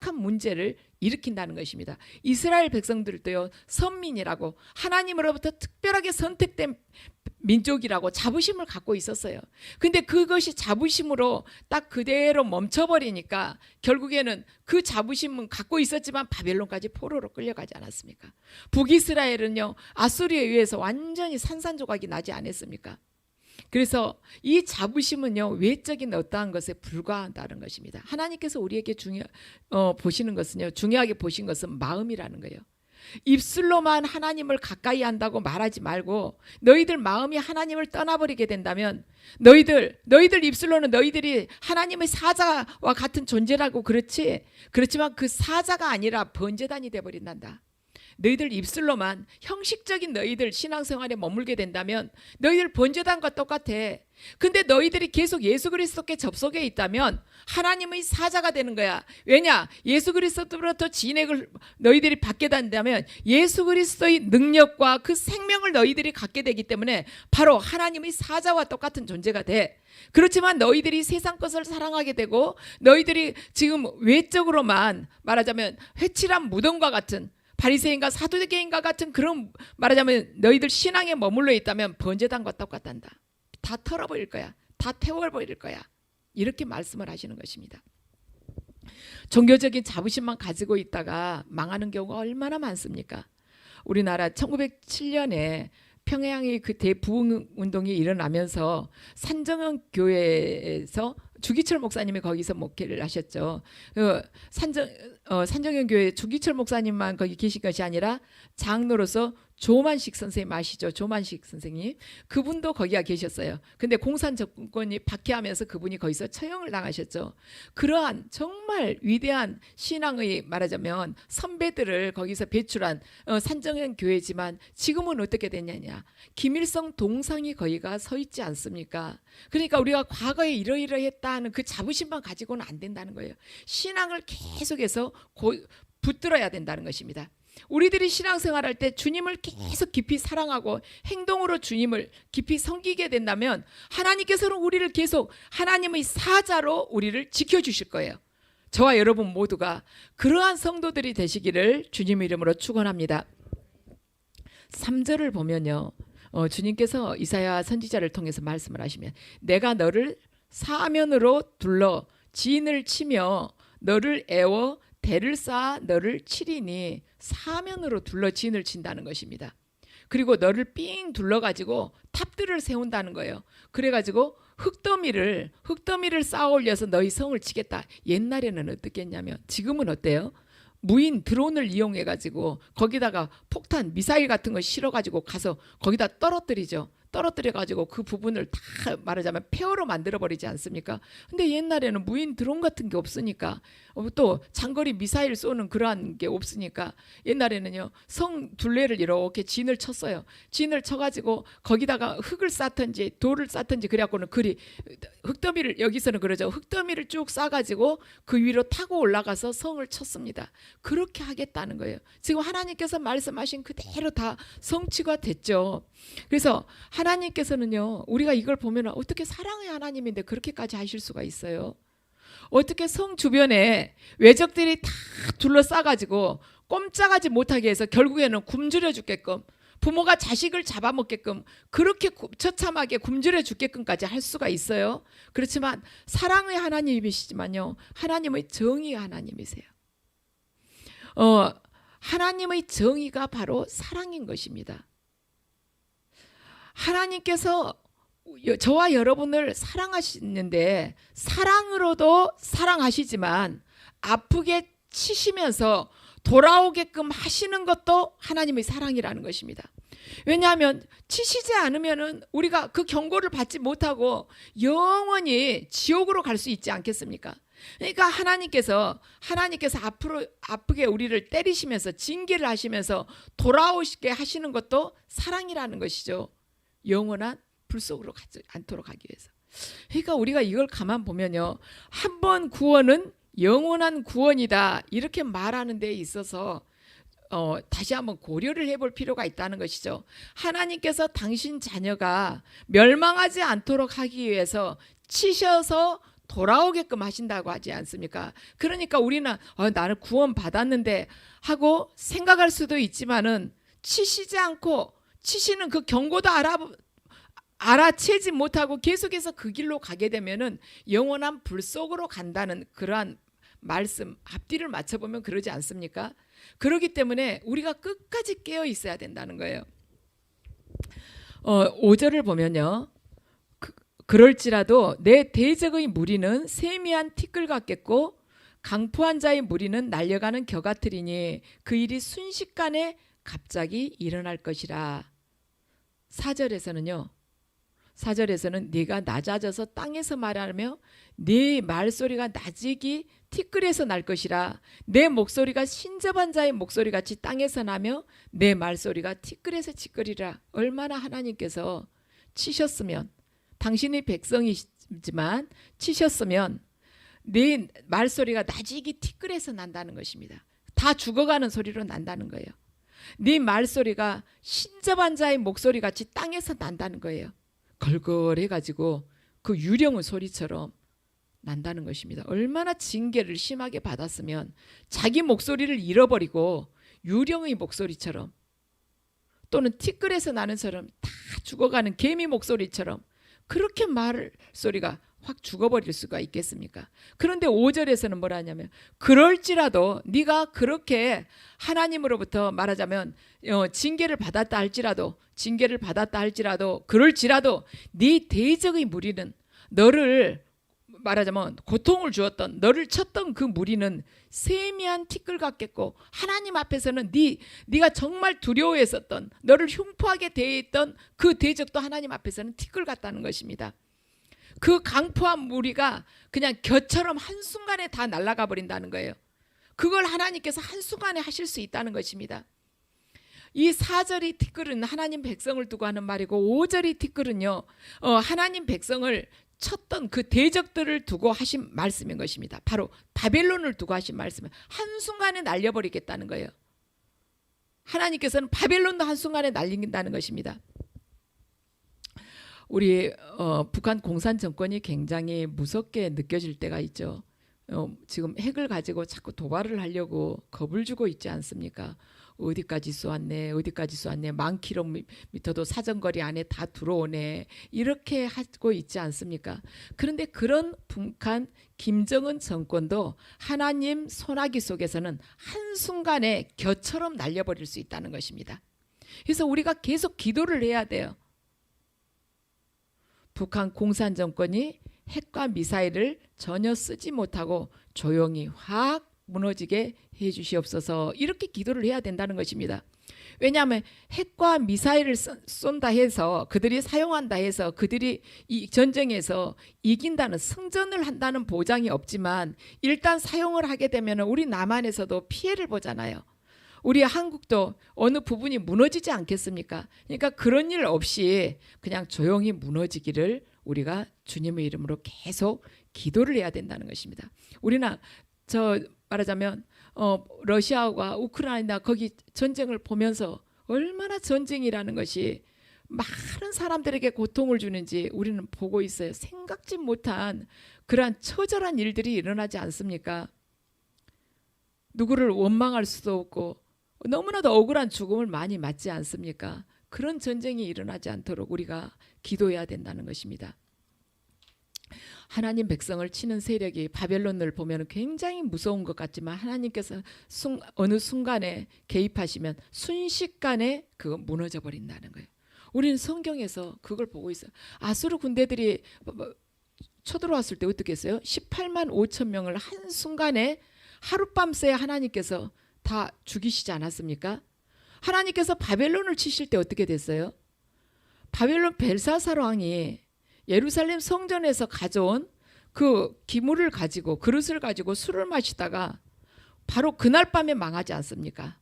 심각한 문제를 일으킨다는 것입니다. 이스라엘 백성들도요, 선민이라고 하나님으로부터 특별하게 선택된 민족이라고 자부심을 갖고 있었어요. 근데 그것이 자부심으로 딱 그대로 멈춰버리니까 결국에는 그 자부심은 갖고 있었지만 바벨론까지 포로로 끌려가지 않았습니까? 북이스라엘은요, 아수리에 의해서 완전히 산산조각이 나지 않았습니까? 그래서 이 자부심은요, 외적인 어떠한 것에 불과하다는 것입니다. 하나님께서 우리에게 보시는 것은요, 중요하게 보신 것은 마음이라는 거예요. 입술로만 하나님을 가까이 한다고 말하지 말고 너희들 마음이 하나님을 떠나버리게 된다면 너희들 입술로는 너희들이 하나님의 사자와 같은 존재라고 그렇지만 그 사자가 아니라 번제단이 되어버린단다. 너희들 입술로만 형식적인 너희들 신앙생활에 머물게 된다면 너희들 번제단과 똑같아. 근데 너희들이 계속 예수 그리스도께 접속해 있다면 하나님의 사자가 되는 거야. 왜냐? 예수 그리스도로부터 진액을 너희들이 받게 된다면 예수 그리스도의 능력과 그 생명을 너희들이 갖게 되기 때문에 바로 하나님의 사자와 똑같은 존재가 돼. 그렇지만 너희들이 세상 것을 사랑하게 되고 너희들이 지금 외적으로만 말하자면 회칠한 무덤과 같은 바리새인과 사두개인과 같은 그런 말하자면 너희들 신앙에 머물러 있다면 번제단과 똑같단다. 다 털어버릴 거야. 다 태워버릴 거야. 이렇게 말씀을 하시는 것입니다. 종교적인 자부심만 가지고 있다가 망하는 경우가 얼마나 많습니까? 우리나라 1907년에 평양의 그 대부흥운동이 일어나면서 산정현 교회에서 주기철 목사님이 거기서 목회를 하셨죠. 산정현 교회 주기철 목사님만 거기 계신 것이 아니라 장로로서 조만식 선생님 아시죠? 조만식 선생님. 그분도 거기가 계셨어요. 근데 공산 정권이 박해하면서 그분이 거기서 처형을 당하셨죠. 그러한 정말 위대한 신앙의 말하자면 선배들을 거기서 배출한 산정현 교회지만 지금은 어떻게 됐느냐. 김일성 동상이 거기가 서 있지 않습니까? 그러니까 우리가 과거에 이러이러했다는 그 자부심만 가지고는 안 된다는 거예요. 신앙을 계속해서 붙들어야 된다는 것입니다. 우리들이 신앙생활할 때 주님을 계속 깊이 사랑하고 행동으로 주님을 깊이 섬기게 된다면 하나님께서는 우리를 계속 하나님의 사자로 우리를 지켜주실 거예요. 저와 여러분 모두가 그러한 성도들이 되시기를 주님의 이름으로 축원합니다. 3절을 보면요, 주님께서 이사야 선지자를 통해서 말씀을 하시면 내가 너를 사면으로 둘러 진을 치며 너를 애워 대를 쌓아 너를 치리니 사면으로 둘러 진을 친다는 것입니다. 그리고 너를 삥 둘러가지고 탑들을 세운다는 거예요. 그래가지고 흙더미를 쌓아 올려서 너희 성을 치겠다. 옛날에는 어떻게 했냐면 지금은 어때요? 무인 드론을 이용해가지고 거기다가 폭탄 미사일 같은 거 실어가지고 가서 거기다 떨어뜨려가지고 그 부분을 다 말하자면 폐허로 만들어버리지 않습니까? 근데 옛날에는 무인 드론 같은 게 없으니까 또 장거리 미사일 쏘는 그러한 게 없으니까 옛날에는요 성 둘레를 이렇게 진을 쳤어요. 진을 쳐가지고 거기다가 흙을 쌓든지 돌을 쌓든지 그래갖고는 흙더미를 여기서는 그러죠. 흙더미를 쭉 쌓아가지고 그 위로 타고 올라가서 성을 쳤습니다. 그렇게 하겠다는 거예요. 지금 하나님께서 말씀하신 그대로 다 성취가 됐죠. 그래서 하나님께서는요 우리가 이걸 보면 어떻게 사랑의 하나님인데 그렇게까지 하실 수가 있어요? 어떻게 성 주변에 외적들이 다 둘러싸가지고 꼼짝하지 못하게 해서 결국에는 굶주려 죽게끔 부모가 자식을 잡아먹게끔 그렇게 처참하게 굶주려 죽게끔까지 할 수가 있어요? 그렇지만 사랑의 하나님이시지만요 하나님의 정의의 하나님이세요. 하나님의 정의가 바로 사랑인 것입니다. 하나님께서 저와 여러분을 사랑하시는데 사랑으로도 사랑하시지만 아프게 치시면서 돌아오게끔 하시는 것도 하나님의 사랑이라는 것입니다. 왜냐하면 치시지 않으면은 우리가 그 경고를 받지 못하고 영원히 지옥으로 갈 수 있지 않겠습니까? 그러니까 하나님께서 앞으로 아프게 우리를 때리시면서 징계를 하시면서 돌아오시게 하시는 것도 사랑이라는 것이죠. 영원한 불 속으로 가지 않도록 하기 위해서. 그러니까 우리가 이걸 가만 보면요, 한 번 구원은 영원한 구원이다 이렇게 말하는 데 있어서 다시 한번 고려를 해볼 필요가 있다는 것이죠. 하나님께서 당신 자녀가 멸망하지 않도록 하기 위해서 치셔서 돌아오게끔 하신다고 하지 않습니까? 그러니까 우리는 나는 구원 받았는데 하고 생각할 수도 있지만은 치시지 않고, 치시는 그 경고도 알아채지 못하고 계속해서 그 길로 가게 되면은 영원한 불 속으로 간다는 그러한 말씀, 앞뒤를 맞춰보면 그러지 않습니까? 그렇기 때문에 우리가 끝까지 깨어 있어야 된다는 거예요. 5절을 보면요, 그럴지라도 내 대적의 무리는 세미한 티끌 같겠고 강포한 자의 무리는 날려가는 겨 같으리니 그 일이 순식간에 갑자기 일어날 것이라. 4절에서는요, 4절에서는 네가 낮아져서 땅에서 말하며 네 말소리가 나직이 티끌에서 날 것이라. 내 목소리가 신접한 자의 목소리같이 땅에서 나며 내 말소리가 티끌에서 치끌이라. 얼마나 하나님께서 치셨으면, 당신의 백성이지만 치셨으면 네 말소리가 나직이 티끌에서 난다는 것입니다. 다 죽어가는 소리로 난다는 거예요. 네 말소리가 신접한 자의 목소리같이 땅에서 난다는 거예요. 걸걸해가지고 그 유령의 소리처럼 난다는 것입니다. 얼마나 징계를 심하게 받았으면 자기 목소리를 잃어버리고 유령의 목소리처럼, 또는 티끌에서 나는 사람 다 죽어가는 개미 목소리처럼 그렇게 말소리가 확 죽어버릴 수가 있겠습니까? 그런데 5절에서는 뭐라 하냐면 그럴지라도 네가 그렇게 하나님으로부터 말하자면 징계를 받았다 할지라도, 그럴지라도 네 대적의 무리는, 너를 말하자면 고통을 주었던, 너를 쳤던 그 무리는 세미한 티끌 같겠고, 하나님 앞에서는 네가 정말 두려워했었던, 너를 흉포하게 대했던 그 대적도 하나님 앞에서는 티끌 같다는 것입니다. 그 강포한 무리가 그냥 겨처럼 한순간에 다 날아가 버린다는 거예요. 그걸 하나님께서 한순간에 하실 수 있다는 것입니다. 이 4절이 티끌은 하나님 백성을 두고 하는 말이고, 5절이 티끌은요, 하나님 백성을 쳤던 그 대적들을 두고 하신 말씀인 것입니다. 바로 바벨론을 두고 하신 말씀은 한순간에 날려버리겠다는 거예요. 하나님께서는 바벨론도 한순간에 날린다는 것입니다. 우리 북한 공산 정권이 굉장히 무섭게 느껴질 때가 있죠. 지금 핵을 가지고 자꾸 도발을 하려고 겁을 주고 있지 않습니까? 어디까지 쏘았네, 만 킬로미터도 사정거리 안에 다 들어오네, 이렇게 하고 있지 않습니까? 그런데 그런 북한 김정은 정권도 하나님 손아귀 속에서는 한순간에 겨처럼 날려버릴 수 있다는 것입니다. 그래서 우리가 계속 기도를 해야 돼요. 북한 공산 정권이 핵과 미사일을 전혀 쓰지 못하고 조용히 확 무너지게 해주시옵소서, 이렇게 기도를 해야 된다는 것입니다. 왜냐하면 핵과 미사일을 쏜다 해서, 그들이 사용한다 해서 그들이 이 전쟁에서 이긴다는, 승전을 한다는 보장이 없지만 일단 사용을 하게 되면 우리 남한에서도 피해를 보잖아요. 우리 한국도 어느 부분이 무너지지 않겠습니까? 그러니까 그런 일 없이 그냥 조용히 무너지기를 우리가 주님의 이름으로 계속 기도를 해야 된다는 것입니다. 우리는 말하자면 러시아와 우크라이나 거기 전쟁을 보면서 얼마나 전쟁이라는 것이 많은 사람들에게 고통을 주는지 우리는 보고 있어요. 생각지 못한 그러한 처절한 일들이 일어나지 않습니까? 누구를 원망할 수도 없고 너무나도 억울한 죽음을 많이 맞지 않습니까? 그런 전쟁이 일어나지 않도록 우리가 기도해야 된다는 것입니다. 하나님 백성을 치는 세력이 바벨론을 보면 굉장히 무서운 것 같지만 하나님께서 어느 순간에 개입하시면 순식간에 그거 무너져 버린다는 거예요. 우리는 성경에서 그걸 보고 있어요. 아수르 군대들이 쳐들어왔을 때 어떻게 했어요? 18만 5천 명을 한순간에 하룻밤새 하나님께서 다 죽이시지 않았습니까? 하나님께서 바벨론을 치실 때 어떻게 됐어요? 바벨론 벨사살 왕이 예루살렘 성전에서 가져온 그 기물을 가지고, 그릇을 가지고 술을 마시다가 바로 그날 밤에 망하지 않습니까?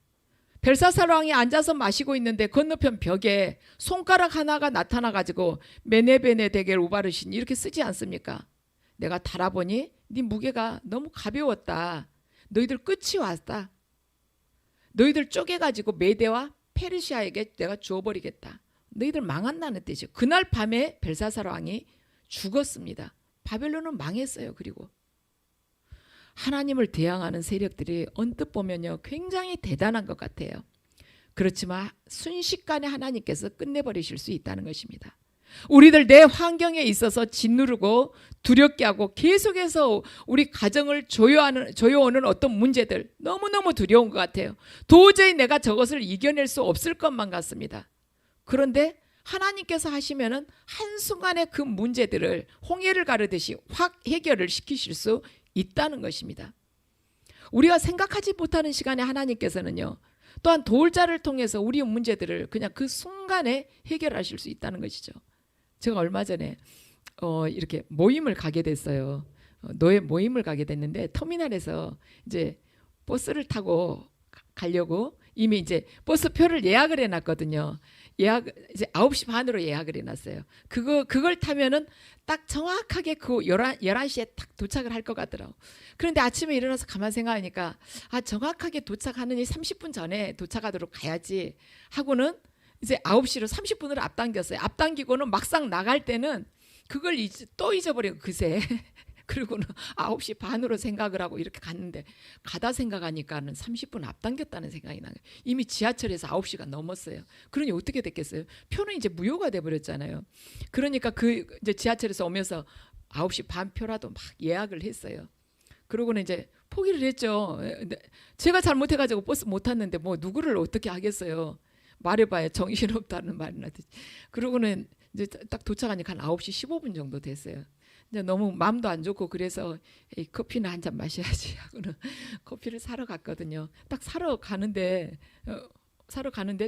벨사살 왕이 앉아서 마시고 있는데 건너편 벽에 손가락 하나가 나타나 가지고 메네베네 데겔 우바르신 이렇게 쓰지 않습니까? 내가 달아보니 네 무게가 너무 가벼웠다. 너희들 끝이 왔다. 너희들 쪼개가지고 메대와 페르시아에게 내가 주어버리겠다. 너희들 망한다는 뜻이죠. 그날 밤에 벨사살 왕이 죽었습니다. 바벨론은 망했어요. 그리고 하나님을 대항하는 세력들이 언뜻 보면요 굉장히 대단한 것 같아요. 그렇지만 순식간에 하나님께서 끝내버리실 수 있다는 것입니다. 우리들 내 환경에 있어서 짓누르고 두렵게 하고 계속해서 우리 가정을 조여오는 어떤 문제들 너무너무 두려운 것 같아요. 도저히 내가 저것을 이겨낼 수 없을 것만 같습니다. 그런데 하나님께서 하시면은 한순간에 그 문제들을 홍해를 가르듯이 확 해결을 시키실 수 있다는 것입니다. 우리가 생각하지 못하는 시간에 하나님께서는요 또한 도울자를 통해서 우리의 문제들을 그냥 그 순간에 해결하실 수 있다는 것이죠. 제가 얼마 전에 이렇게 모임을 가게 됐어요. 노예 모임을 가게 됐는데 터미널에서 이제 버스를 타고 가려고 이미 이제 버스표를 예약을 해놨거든요. 이제 9시 반으로 예약을 해놨어요. 그걸 타면은 딱 정확하게 그 11시에 딱 도착을 할 것 같더라고. 그런데 아침에 일어나서 가만 생각하니까 정확하게 도착하느니 30분 전에 도착하도록 가야지 하고는 이제 9시로 30분을 앞당겼어요. 앞당기고는 막상 나갈 때는 그걸 또 잊어버리고 그새 그리고는 9시 반으로 생각을 하고 이렇게 갔는데 가다 생각하니까는 30분 앞당겼다는 생각이 나요. 이미 지하철에서 9시가 넘었어요. 그러니 어떻게 됐겠어요? 표는 이제 무효가 돼버렸잖아요. 그러니까 이제 지하철에서 오면서 9시 반 표라도 막 예약을 했어요. 그러고는 이제 포기를 했죠. 근데 제가 잘못해가지고 버스 못 탔는데 뭐 누구를 어떻게 하겠어요. 말해봐야 정신없다는 말이나 듣지. 그러고는 이제 딱 도착하니까 한 9시 15분 정도 됐어요. 이제 너무 마음도 안 좋고 그래서 커피는 한 잔 마셔야지 하고는 커피를 사러 갔거든요. 딱 사러 가는데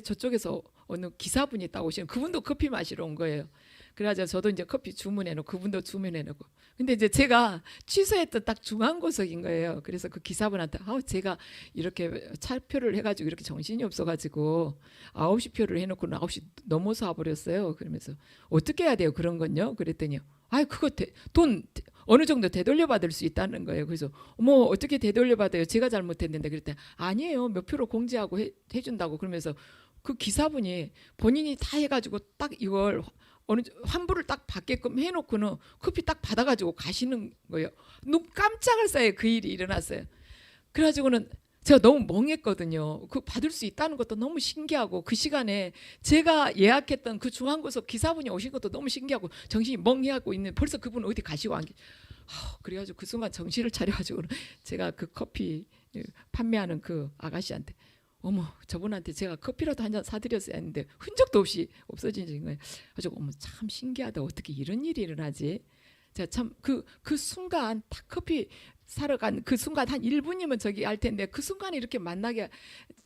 저쪽에서 어느 기사분이 딱 오시는 그분도 커피 마시러 온 거예요. 그래가지고 저도 이제 커피 주문해놓고 그분도 주문해놓고 근데 이제 제가 취소했던 딱 중앙고속인 거예요. 그래서 그 기사분한테 제가 이렇게 차표를 해가지고 이렇게 정신이 없어가지고 9시 표를 해놓고는 9시 넘어서 와버렸어요. 그러면서 어떻게 해야 돼요 그런 건요? 그랬더니 그거 돈 어느 정도 되돌려 받을 수 있다는 거예요. 그래서 어떻게 되돌려 받아요? 제가 잘못했는데 그랬더니 아니에요. 몇 표로 공제하고 해준다고. 그러면서 그 기사분이 본인이 다 해가지고 딱 이걸 환불을 딱 받게끔 해놓고는 커피 딱 받아가지고 가시는 거예요. 눈 깜짝을 쏴요. 그 일이 일어났어요. 그래가지고는 제가 너무 멍했거든요. 그 받을 수 있다는 것도 너무 신기하고 그 시간에 제가 예약했던 그 중앙고속 기사분이 오신 것도 너무 신기하고 정신이 멍해하고 있는 벌써 그분 어디 가시고 안 그래가지고 그 순간 정신을 차려가지고 제가 그 커피 판매하는 그 아가씨한테 저분한테 제가 커피라도 한 잔 사드렸어야 했는데 흔적도 없이 없어진 거예요. 그래서 참 신기하다. 어떻게 이런 일이 일어나지? 제가 참 그 순간 딱 커피 사러 간 그 순간 한 1분이면 저기 할 텐데 그 순간에 이렇게 만나게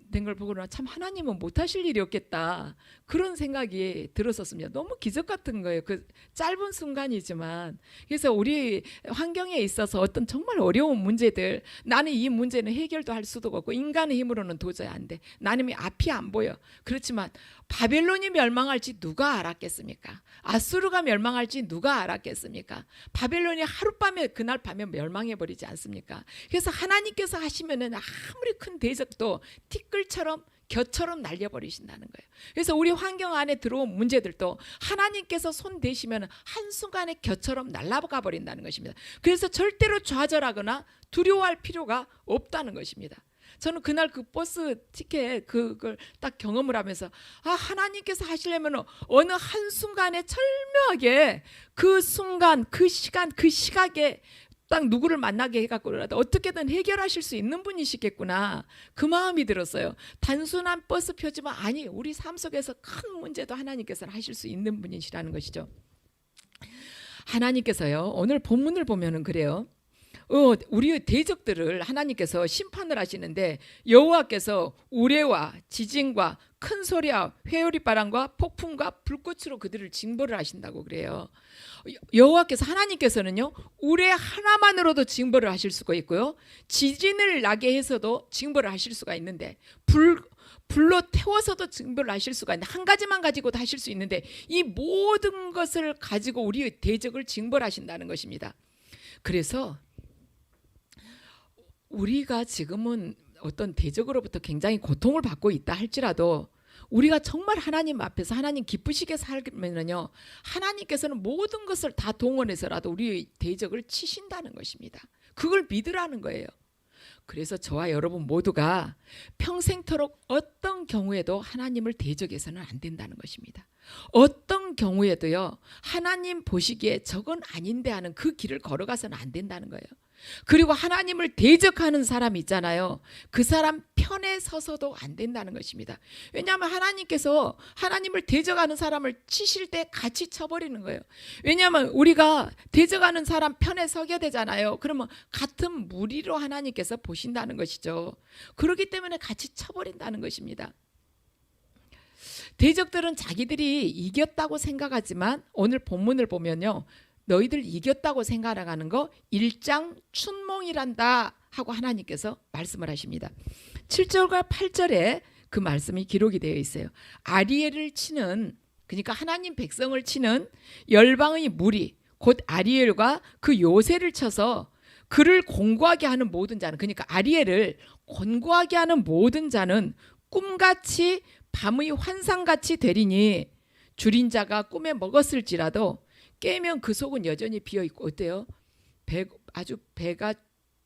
된 걸 보고는 참 하나님은 못하실 일이 없겠다 그런 생각이 들었었습니다. 너무 기적 같은 거예요. 그 짧은 순간이지만. 그래서 우리 환경에 있어서 어떤 정말 어려운 문제들 나는 이 문제는 해결도 할 수도 없고 인간의 힘으로는 도저히 안 돼. 나는 앞이 안 보여. 그렇지만 바벨론이 멸망할지 누가 알았겠습니까? 아수르가 멸망할지 누가 알았겠습니까? 바벨론이 하룻밤에 그날 밤에 멸망해버리지 않습니까? 그래서 하나님께서 하시면은 아무리 큰 대적도 티끌처럼 겨처럼 날려버리신다는 거예요. 그래서 우리 환경 안에 들어온 문제들도 하나님께서 손 대시면 한순간에 겨처럼 날아가 버린다는 것입니다. 그래서 절대로 좌절하거나 두려워할 필요가 없다는 것입니다. 저는 그날 그 버스 티켓 그걸 딱 경험을 하면서 하나님께서 하시려면 어느 한순간에 절묘하게 그 순간 그 시간 그 시각에 딱 누구를 만나게 해갖고라도 어떻게든 해결하실 수 있는 분이시겠구나 그 마음이 들었어요. 단순한 버스 표지만 아니 우리 삶 속에서 큰 문제도 하나님께서는 하실 수 있는 분이시라는 것이죠. 하나님께서요 오늘 본문을 보면은 그래요. 우리의 대적들을 하나님께서 심판을 하시는데 여호와께서 우레와 지진과 큰 소리와 회오리 바람과 폭풍과 불꽃으로 그들을 징벌을 하신다고 그래요. 여호와께서 하나님께서는요 우레 하나만으로도 징벌을 하실 수가 있고요 지진을 나게 해서도 징벌을 하실 수가 있는데 불로 태워서도 징벌을 하실 수가 있는데 한 가지만 가지고도 하실 수 있는데 이 모든 것을 가지고 우리의 대적을 징벌하신다는 것입니다. 그래서 우리가 지금은 어떤 대적으로부터 굉장히 고통을 받고 있다 할지라도 우리가 정말 하나님 앞에서 하나님 기쁘시게 살면요, 하나님께서는 모든 것을 다 동원해서라도 우리의 대적을 치신다는 것입니다. 그걸 믿으라는 거예요. 그래서 저와 여러분 모두가 평생토록 어떤 경우에도 하나님을 대적해서는 안 된다는 것입니다. 어떤 경우에도요, 하나님 보시기에 저건 아닌데 하는 그 길을 걸어가서는 안 된다는 거예요. 그리고 하나님을 대적하는 사람 있잖아요. 그 사람 편에 서서도 안 된다는 것입니다. 왜냐하면 하나님께서 하나님을 대적하는 사람을 치실 때 같이 쳐버리는 거예요. 왜냐하면 우리가 대적하는 사람 편에 서게 되잖아요. 그러면 같은 무리로 하나님께서 보신다는 것이죠. 그렇기 때문에 같이 쳐버린다는 것입니다. 대적들은 자기들이 이겼다고 생각하지만 오늘 본문을 보면요, 너희들 이겼다고 생각하는 거 일장춘몽이란다 하고 하나님께서 말씀을 하십니다. 7절과 8절에 그 말씀이 기록이 되어 있어요. 아리엘을 치는, 그러니까 하나님 백성을 치는 열방의 무리 곧 아리엘과 그 요새를 쳐서 그를 곤고하게 하는 모든 자는, 그러니까 아리엘을 곤고하게 하는 모든 자는 꿈같이 밤의 환상같이 되리니 줄인 자가 꿈에 먹었을지라도 깨면 그 속은 여전히 비어있고. 어때요? 아주 배가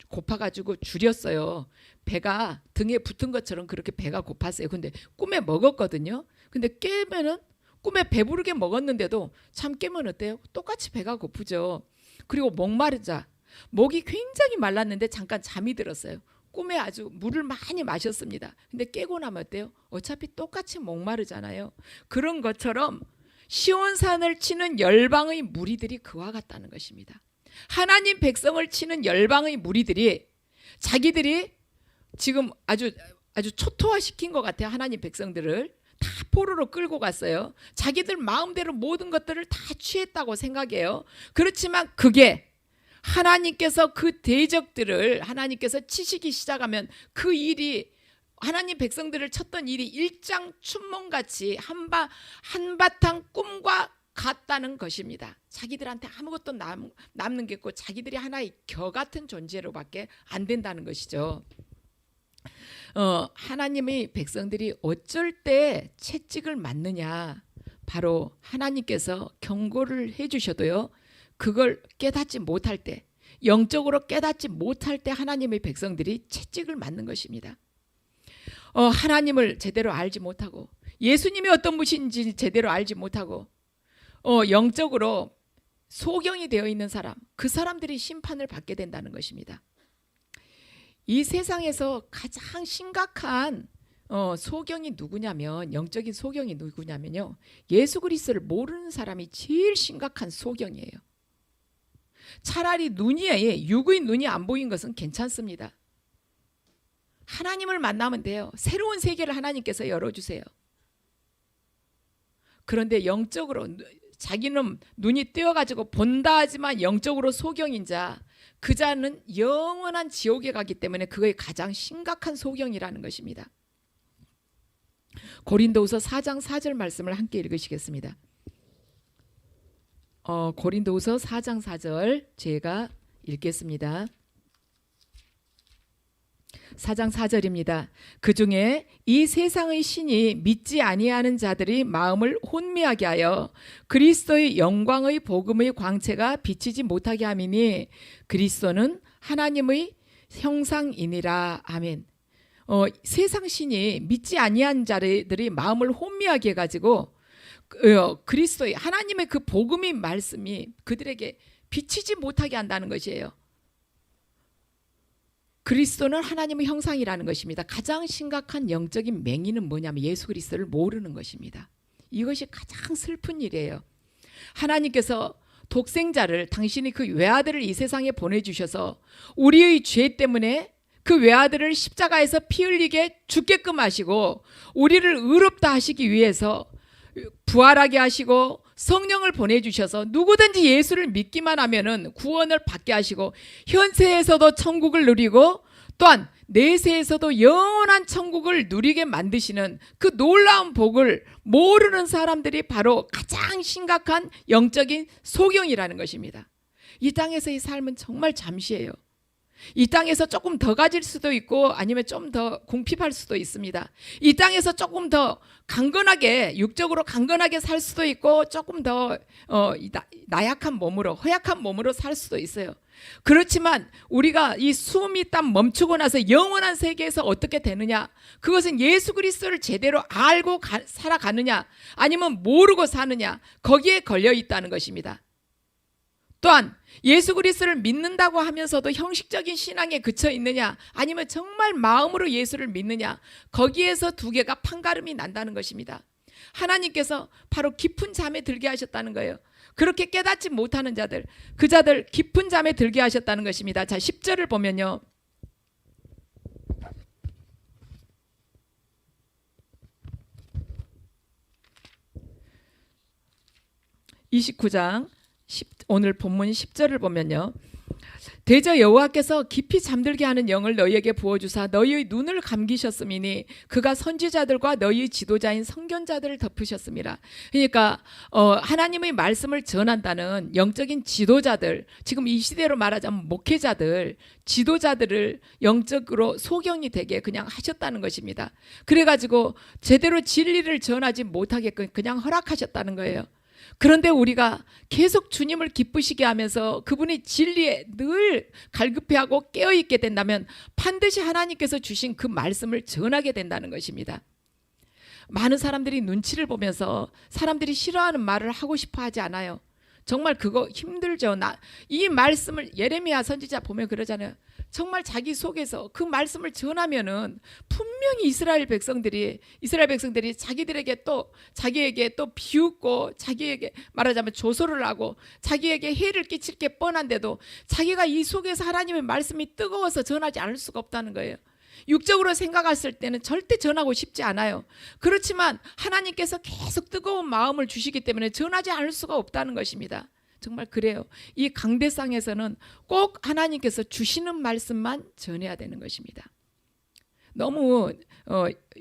고파가지고 줄였어요. 배가 등에 붙은 것처럼 그렇게 배가 고팠어요. 근데 꿈에 먹었거든요. 근데 깨면은 꿈에 배부르게 먹었는데도 참 깨면 어때요? 똑같이 배가 고프죠. 그리고 목마르자, 목이 굉장히 말랐는데 잠깐 잠이 들었어요. 꿈에 아주 물을 많이 마셨습니다. 근데 깨고 나면 어때요? 어차피 똑같이 목마르잖아요. 그런 것처럼 시온산을 치는 열방의 무리들이 그와 같다는 것입니다. 하나님 백성을 치는 열방의 무리들이 자기들이 지금 아주 초토화시킨 것 같아요. 하나님 백성들을 다 포로로 끌고 갔어요. 자기들 마음대로 모든 것들을 다 취했다고 생각해요. 그렇지만 그게 하나님께서 그 대적들을 하나님께서 치시기 시작하면 그 일이, 하나님 백성들을 쳤던 일이 일장춘몽같이 한바탕 꿈과 같다는 것입니다. 자기들한테 아무것도 남는 게 없고 자기들이 하나의 겨 같은 존재로밖에 안 된다는 것이죠. 하나님의 백성들이 어쩔 때 채찍을 맞느냐, 바로 하나님께서 경고를 해주셔도요, 그걸 깨닫지 못할 때, 영적으로 깨닫지 못할 때 하나님의 백성들이 채찍을 맞는 것입니다. 하나님을 제대로 알지 못하고 예수님이 어떤 분인지 제대로 알지 못하고 영적으로 소경이 되어 있는 사람, 그 사람들이 심판을 받게 된다는 것입니다. 이 세상에서 가장 심각한 소경이 누구냐면, 영적인 소경이 누구냐면요, 예수 그리스도를 모르는 사람이 제일 심각한 소경이에요. 차라리 육의 눈이 안 보인 것은 괜찮습니다. 하나님을 만나면 돼요. 새로운 세계를 하나님께서 열어주세요. 그런데 영적으로 자기는 눈이 뜨여가지고 본다 하지만 영적으로 소경인 자, 그 자는 영원한 지옥에 가기 때문에 그게 가장 심각한 소경이라는 것입니다. 고린도후서 4장 4절 말씀을 함께 읽으시겠습니다. 고린도후서 4장 4절 제가 읽겠습니다. 4장 4절입니다. 그중에 이 세상의 신이 믿지 아니하는 자들이 마음을 혼미하게 하여 그리스도의 영광의 복음의 광채가 비치지 못하게 함이니 그리스도는 하나님의 형상이니라. 아멘. 세상 신이 믿지 아니한 자들이 마음을 혼미하게 해가지고 그리스도의 하나님의 그 복음의 말씀이 그들에게 비치지 못하게 한다는 것이에요. 그리스도는 하나님의 형상이라는 것입니다. 가장 심각한 영적인 맹인은 뭐냐면 예수 그리스도를 모르는 것입니다. 이것이 가장 슬픈 일이에요. 하나님께서 독생자를, 당신이 그 외아들을 이 세상에 보내주셔서 우리의 죄 때문에 그 외아들을 십자가에서 피 흘리게 죽게끔 하시고 우리를 의롭다 하시기 위해서 부활하게 하시고 성령을 보내주셔서 누구든지 예수를 믿기만 하면은 구원을 받게 하시고 현세에서도 천국을 누리고 또한 내세에서도 영원한 천국을 누리게 만드시는 그 놀라운 복을 모르는 사람들이 바로 가장 심각한 영적인 소경이라는 것입니다. 이 땅에서의 삶은 정말 잠시예요. 이 땅에서 조금 더 가질 수도 있고 아니면 좀 더 궁핍할 수도 있습니다. 이 땅에서 조금 더 강건하게, 육적으로 강건하게 살 수도 있고 조금 더 나약한 몸으로, 허약한 몸으로 살 수도 있어요. 그렇지만 우리가 이 숨이 딱 멈추고 나서 영원한 세계에서 어떻게 되느냐, 그것은 예수 그리스도를 제대로 알고 살아가느냐 아니면 모르고 사느냐, 거기에 걸려 있다는 것입니다. 또한 예수 그리스도를 믿는다고 하면서도 형식적인 신앙에 그쳐 있느냐 아니면 정말 마음으로 예수를 믿느냐, 거기에서 두 개가 판가름이 난다는 것입니다. 하나님께서 바로 깊은 잠에 들게 하셨다는 거예요. 그렇게 깨닫지 못하는 자들, 그 자들 깊은 잠에 들게 하셨다는 것입니다. 자, 10절을 보면요, 29장 오늘 본문 10절을 보면요, 대저 여호와께서 깊이 잠들게 하는 영을 너희에게 부어주사 너희의 눈을 감기셨음이니 그가 선지자들과 너희의 지도자인 선견자들을 덮으셨습니다. 그러니까 하나님의 말씀을 전한다는 영적인 지도자들, 지금 이 시대로 말하자면 목회자들, 지도자들을 영적으로 소경이 되게 그냥 하셨다는 것입니다. 그래가지고 제대로 진리를 전하지 못하게끔 그냥 허락하셨다는 거예요. 그런데 우리가 계속 주님을 기쁘시게 하면서 그분의 진리에 늘 갈급해하고 깨어있게 된다면 반드시 하나님께서 주신 그 말씀을 전하게 된다는 것입니다. 많은 사람들이 눈치를 보면서 사람들이 싫어하는 말을 하고 싶어 하지 않아요. 정말 그거 힘들죠. 이 말씀을 예레미야 선지자 보면 그러잖아요. 정말 자기 속에서 그 말씀을 전하면은 분명히 이스라엘 백성들이 자기들에게 또 자기에게 또 비웃고 자기에게 말하자면 조소를 하고 자기에게 해를 끼칠 게 뻔한데도 자기가 이 속에서 하나님의 말씀이 뜨거워서 전하지 않을 수가 없다는 거예요. 육적으로 생각했을 때는 절대 전하고 싶지 않아요. 그렇지만 하나님께서 계속 뜨거운 마음을 주시기 때문에 전하지 않을 수가 없다는 것입니다. 정말 그래요. 이 강대상에서는 꼭 하나님께서 주시는 말씀만 전해야 되는 것입니다. 너무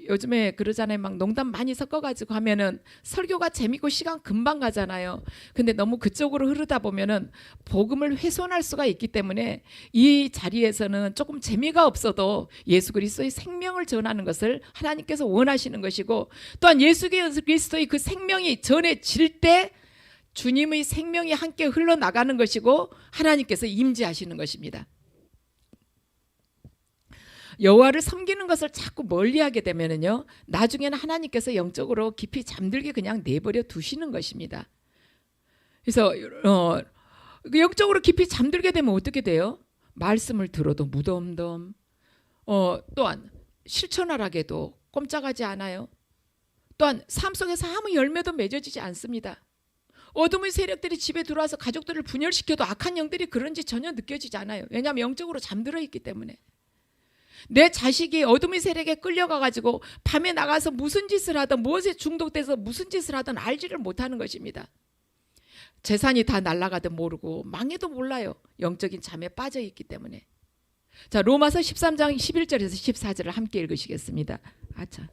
요즘에 그러잖아요. 막 농담 많이 섞어가지고 하면은 설교가 재밌고 시간 금방 가잖아요. 근데 너무 그쪽으로 흐르다 보면은 복음을 훼손할 수가 있기 때문에 이 자리에서는 조금 재미가 없어도 예수 그리스도의 생명을 전하는 것을 하나님께서 원하시는 것이고, 또한 예수 그리스도의 그 생명이 전해질 때 주님의 생명이 함께 흘러나가는 것이고 하나님께서 임재하시는 것입니다. 여호와를 섬기는 것을 자꾸 멀리하게 되면은요, 나중에는 하나님께서 영적으로 깊이 잠들게 그냥 내버려 두시는 것입니다. 그래서 영적으로 깊이 잠들게 되면 어떻게 돼요? 말씀을 들어도 무덤덤, 또한 실천하라게도 꼼짝하지 않아요. 또한 삶 속에서 아무 열매도 맺어지지 않습니다. 어둠의 세력들이 집에 들어와서 가족들을 분열시켜도 악한 영들이 그런지 전혀 느껴지지 않아요. 왜냐하면 영적으로 잠들어 있기 때문에. 내 자식이 어둠의 세력에 끌려가가지고 밤에 나가서 무슨 짓을 하든 무엇에 중독돼서 무슨 짓을 하든 알지를 못하는 것입니다. 재산이 다 날아가든 모르고 망해도 몰라요. 영적인 잠에 빠져 있기 때문에. 자, 로마서 13장 11절에서 14절을 함께 읽으시겠습니다. 아차,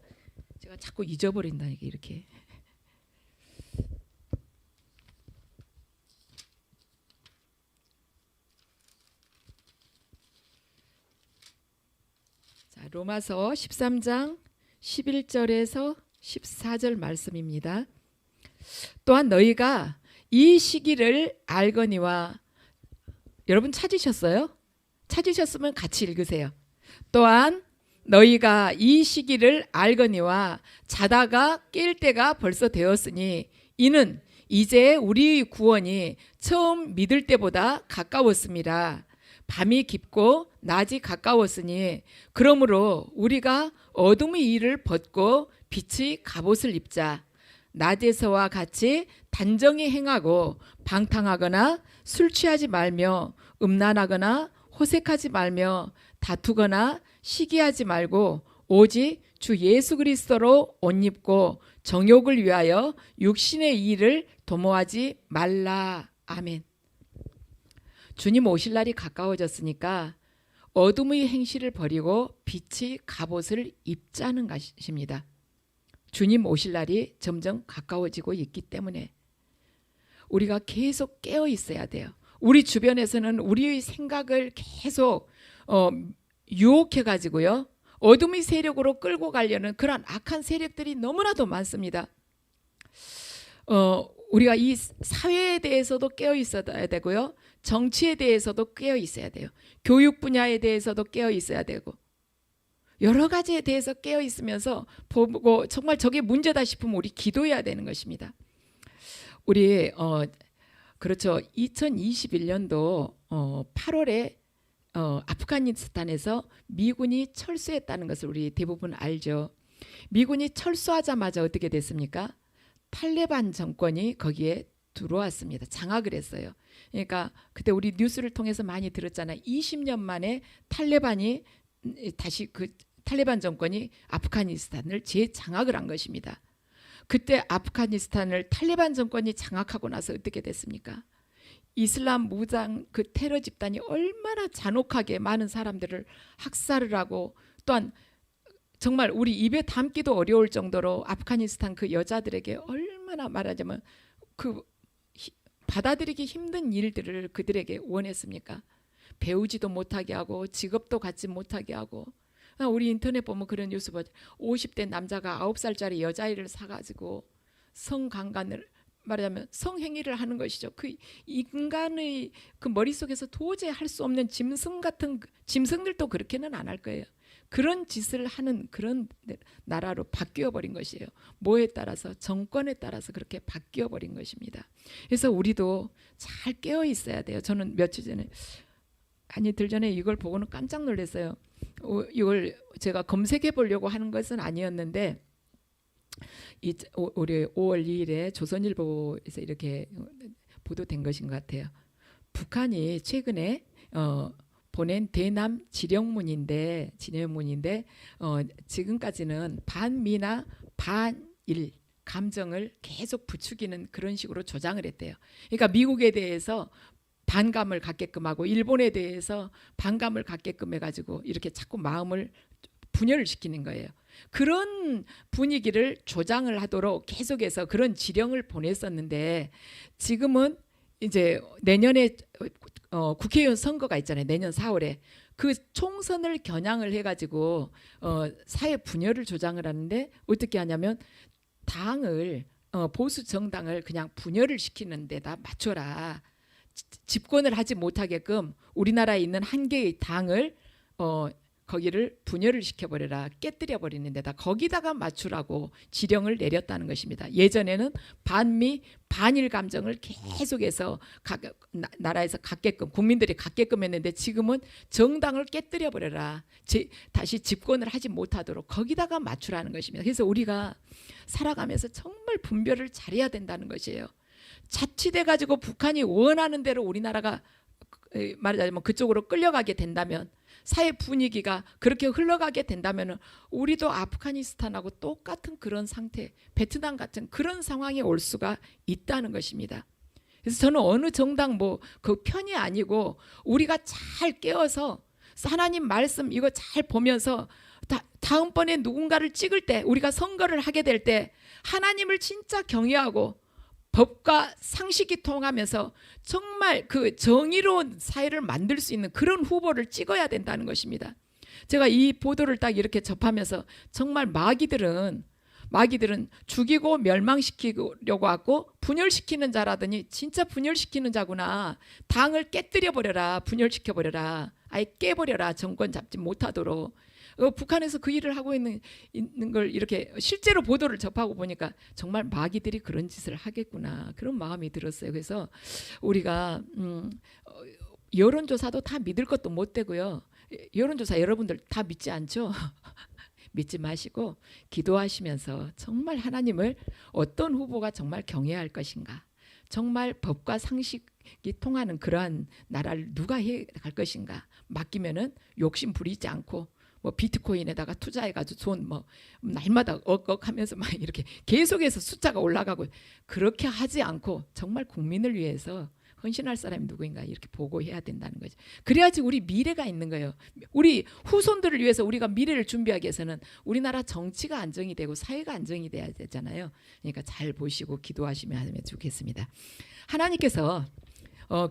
제가 자꾸 잊어버린다 이렇게. 로마서 13장 11절에서 14절 말씀입니다. 또한 너희가 이 시기를 알거니와, 여러분 찾으셨어요? 찾으셨으면 같이 읽으세요. 또한 너희가 이 시기를 알거니와 자다가 깰 때가 벌써 되었으니 이는 이제 우리의 구원이 처음 믿을 때보다 가까웠습니다. 밤이 깊고 낮이 가까웠으니 그러므로 우리가 어둠의 일을 벗고 빛의 갑옷을 입자. 낮에서와 같이 단정히 행하고 방탕하거나 술 취하지 말며 음란하거나 호색하지 말며 다투거나 시기하지 말고 오직 주 예수 그리스도로 옷 입고 정욕을 위하여 육신의 일을 도모하지 말라. 아멘. 주님 오실 날이 가까워졌으니까 어둠의 행실을 버리고 빛의 갑옷을 입자는 것입니다. 주님 오실 날이 점점 가까워지고 있기 때문에 우리가 계속 깨어 있어야 돼요. 우리 주변에서는 우리의 생각을 계속 어, 유혹해 가지고요. 어둠의 세력으로 끌고 가려는 그런 악한 세력들이 너무나도 많습니다. 우리가 이 사회에 대해서도 깨어 있어야 되고요. 정치에 대해서도 깨어 있어야 돼요. 교육 분야에 대해서도 깨어 있어야 되고 여러 가지에 대해서 깨어 있으면서 보고 정말 저게 문제다 싶으면 우리 기도해야 되는 것입니다. 우리 그렇죠. 2021년도 8월에 아프가니스탄에서 미군이 철수했다는 것을 우리 대부분 알죠. 미군이 철수하자마자 어떻게 됐습니까? 탈레반 정권이 거기에 들어왔습니다. 장악을 했어요. 그러니까 그때 우리 뉴스를 통해서 많이 들었잖아요. 20년 만에 탈레반이 다시 그 탈레반 정권이 아프가니스탄을 재장악을 한 것입니다. 그때 아프가니스탄을 탈레반 정권이 장악하고 나서 어떻게 됐습니까? 이슬람 무장 그 테러 집단이 얼마나 잔혹하게 많은 사람들을 학살을 하고 또한 정말 우리 입에 담기도 어려울 정도로 아프가니스탄 그 여자들에게 얼마나 말하자면 그 받아들이기 힘든 일들을 그들에게 원했습니까? 배우지도 못하게 하고 직업도 갖지 못하게 하고 우리 인터넷 보면 그런 뉴스 보죠. 50대 남자가 9살짜리 여자아이를 사가지고 성강간을 말하자면 성행위를 하는 것이죠. 그 인간의 그 머릿속에서 도저히 할 수 없는 짐승 같은 짐승들도 그렇게는 안 할 거예요. 그런 짓을 하는 그런 나라로 바뀌어 버린 것이에요. 뭐에 따라서 정권에 따라서 그렇게 바뀌어 버린 것입니다. 그래서 우리도 잘 깨어 있어야 돼요. 저는 며칠 전에 한 이틀 전에 이걸 보고는 깜짝 놀랐어요. 이걸 제가 검색해 보려고 하는 것은 아니었는데 올해 5월 2일에 조선일보에서 이렇게 보도된 것인 것 같아요. 북한이 최근에 보낸 대남 지령문인데 지금까지는 반미나 반일 감정을 계속 부추기는 그런 식으로 조장을 했대요. 그러니까 미국에 대해서 반감을 갖게끔 하고 일본에 대해서 반감을 갖게끔 해가지고 이렇게 자꾸 마음을 분열을 시키는 거예요. 그런 분위기를 조장을 하도록 계속해서 그런 지령을 보냈었는데 지금은 이제 내년에 국회의원 선거가 있잖아요. 내년 4월에 그 총선을 겨냥을 해가지고 사회 분열을 조장을 하는데 어떻게 하냐면 당을 보수 정당을 그냥 분열을 시키는 데다 맞춰라. 집권을 하지 못하게끔 우리나라에 있는 한 개의 당을 거기를 분열을 시켜버려라, 깨뜨려 버리는 데다 거기다가 맞추라고 지령을 내렸다는 것입니다. 예전에는 반미 반일 감정을 계속해서 나라에서 갖게끔 국민들이 갖게끔 했는데 지금은 정당을 깨뜨려 버려라, 다시 집권을 하지 못하도록 거기다가 맞추라는 것입니다. 그래서 우리가 살아가면서 정말 분별을 잘해야 된다는 것이에요. 자칫해 가지고 북한이 원하는 대로 우리나라가 말하자면 그쪽으로 끌려가게 된다면, 사회 분위기가 그렇게 흘러가게 된다면 우리도 아프가니스탄하고 똑같은 그런 상태, 베트남 같은 그런 상황이 올 수가 있다는 것입니다. 그래서 저는 어느 정당 그 편이 아니고 우리가 잘 깨어서 하나님 말씀 이거 잘 보면서 다음번에 누군가를 찍을 때, 우리가 선거를 하게 될 때 하나님을 진짜 경외하고 법과 상식이 통하면서 정말 그 정의로운 사회를 만들 수 있는 그런 후보를 찍어야 된다는 것입니다. 제가 이 보도를 딱 이렇게 접하면서 정말 마귀들은 죽이고 멸망시키려고 하고 분열시키는 자라더니 진짜 분열시키는 자구나. 당을 깨뜨려 버려라, 분열시켜 버려라, 아예 깨버려라, 정권 잡지 못하도록. 북한에서 그 일을 하고 있는 걸 이렇게 실제로 보도를 접하고 보니까 정말 마귀들이 그런 짓을 하겠구나, 그런 마음이 들었어요. 그래서 우리가 여론조사도 다 믿을 것도 못 되고요. 여론조사 여러분들 다 믿지 않죠? 믿지 마시고 기도하시면서 정말 하나님을 어떤 후보가 정말 경외할 것인가, 정말 법과 상식이 통하는 그러한 나라를 누가 해갈 것인가 맡기면은 욕심 부리지 않고 비트코인에다가 투자해가지고 돈 날마다 억억하면서 막 이렇게 계속해서 숫자가 올라가고, 그렇게 하지 않고 정말 국민을 위해서 헌신할 사람이 누구인가 이렇게 보고해야 된다는 거죠. 그래야지 우리 미래가 있는 거예요. 우리 후손들을 위해서 우리가 미래를 준비하기 위해서는 우리나라 정치가 안정이 되고 사회가 안정이 돼야 되잖아요. 그러니까 잘 보시고 기도하시면 하면 좋겠습니다. 하나님께서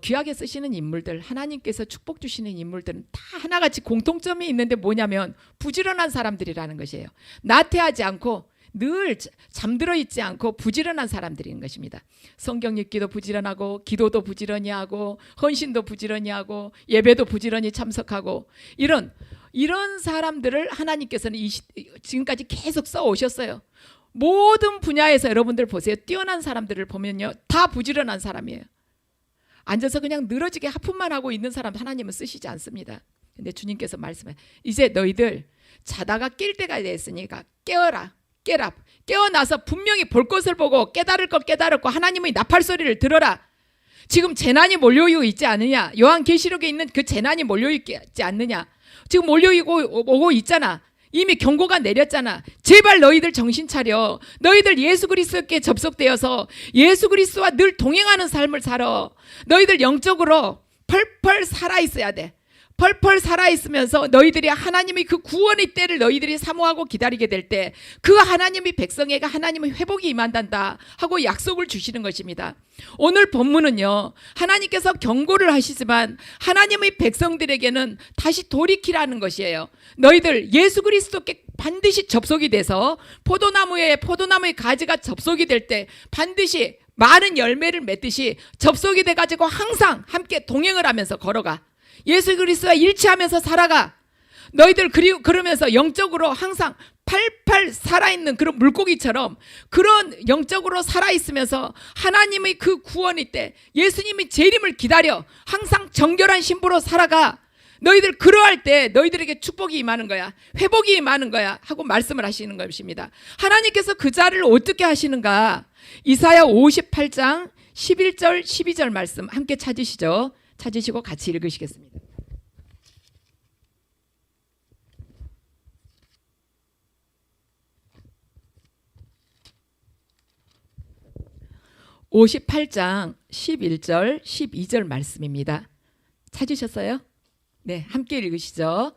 귀하게 쓰시는 인물들, 하나님께서 축복 주시는 인물들은 다 하나같이 공통점이 있는데 뭐냐면 부지런한 사람들이라는 것이에요. 나태하지 않고 늘 잠들어 있지 않고 부지런한 사람들인 것입니다. 성경 읽기도 부지런하고 기도도 부지런히 하고 헌신도 부지런히 하고 예배도 부지런히 참석하고 이런 사람들을 하나님께서는 지금까지 계속 써 오셨어요. 모든 분야에서 여러분들 보세요. 뛰어난 사람들을 보면요, 다 부지런한 사람이에요. 앉아서 그냥 늘어지게 하품만 하고 있는 사람 하나님은 쓰시지 않습니다. 근데 주님께서 말씀해, 이제 너희들 자다가 깰 때가 됐으니까 깨어라. 깨어나서 분명히 볼 것을 보고 깨달을 것 깨달았고 하나님의 나팔 소리를 들어라. 지금 재난이 몰려있지 않느냐? 요한계시록에 있는 그 재난이 몰려있지 않느냐? 지금 몰려오고 있잖아. 이미 경고가 내렸잖아. 제발 너희들 정신 차려. 너희들 예수 그리스도께 접속되어서 예수 그리스도와 늘 동행하는 삶을 살아. 너희들 영적으로 펄펄 살아있어야 돼. 펄펄 살아있으면서 너희들이 하나님의 그 구원의 때를 너희들이 사모하고 기다리게 될 때 그 하나님의 백성에게 하나님의 회복이 임한단다 하고 약속을 주시는 것입니다. 오늘 본문은요, 하나님께서 경고를 하시지만 하나님의 백성들에게는 다시 돌이키라는 것이에요. 너희들 예수 그리스도께 반드시 접속이 돼서 포도나무의 가지가 접속이 될 때 반드시 많은 열매를 맺듯이 접속이 돼가지고 항상 함께 동행을 하면서 걸어가. 예수 그리스도와 일치하면서 살아가. 너희들 그러면서 영적으로 항상 팔팔 살아있는 그런 물고기처럼 그런 영적으로 살아있으면서 하나님의 그 구원의 때 예수님의 재림을 기다려 항상 정결한 신부로 살아가. 너희들 그러할 때 너희들에게 축복이 임하는 거야. 회복이 임하는 거야 하고 말씀을 하시는 것입니다. 하나님께서 그 자를 어떻게 하시는가? 이사야 58장 11절 12절 말씀 함께 찾으시죠. 찾으시고 같이 읽으시겠습니다. (58장) 11절 12절 말씀입니다. 찾으셨어요? 네, 함께 읽으시죠.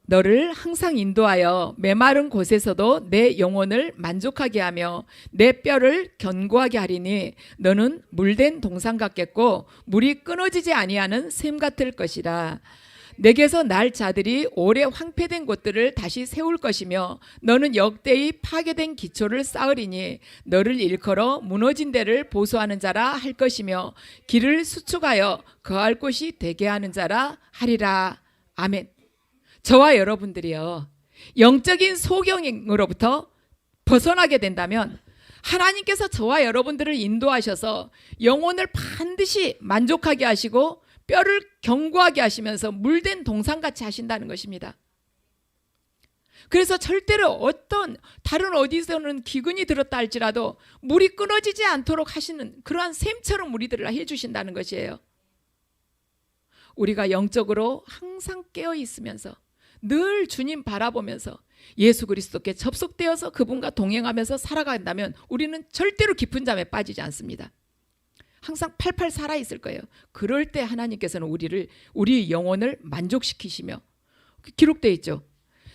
너를 항상 인도하여 메마른 곳에서도 내 영혼을 만족하게 하며 내 뼈를 견고하게 하리니 너는 물된 동상 같겠고 물이 끊어지지 아니하는 샘 같을 것이라. 내게서 날 자들이 오래 황폐된 곳들을 다시 세울 것이며 너는 역대의 파괴된 기초를 쌓으리니 너를 일컬어 무너진 데를 보수하는 자라 할 것이며 길을 수축하여 거할 곳이 되게 하는 자라 하리라. 아멘. 저와 여러분들이요, 영적인 소경으로부터 벗어나게 된다면 하나님께서 저와 여러분들을 인도하셔서 영혼을 반드시 만족하게 하시고 뼈를 견고하게 하시면서 물된 동상같이 하신다는 것입니다. 그래서 절대로 어떤 다른 어디서는 기근이 들었다 할지라도 물이 끊어지지 않도록 하시는 그러한 샘처럼 우리들을 해주신다는 것이에요. 우리가 영적으로 항상 깨어 있으면서 늘 주님 바라보면서 예수 그리스도께 접속되어서 그분과 동행하면서 살아간다면 우리는 절대로 깊은 잠에 빠지지 않습니다. 항상 팔팔 살아있을 거예요. 그럴 때 하나님께서는 우리 영혼을 만족시키시며 기록되어 있죠.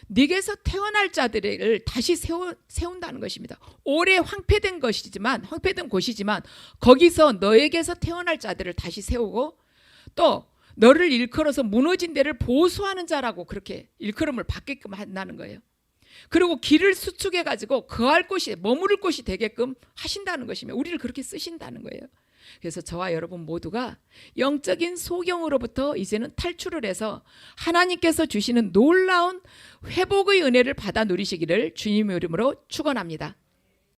네게서 태어날 자들을 다시 세운다는 것입니다. 오래 황폐된 곳이지만 거기서 너에게서 태어날 자들을 다시 세우고 또 너를 일컬어서 무너진 데를 보수하는 자라고 그렇게 일컬음을 받게끔 한다는 거예요. 그리고 길을 수축해가지고 거할 곳이 머무를 곳이 되게끔 하신다는 것이며 우리를 그렇게 쓰신다는 거예요. 그래서 저와 여러분 모두가 영적인 소경으로부터 이제는 탈출을 해서 하나님께서 주시는 놀라운 회복의 은혜를 받아 누리시기를 주님의 이름으로 축원합니다.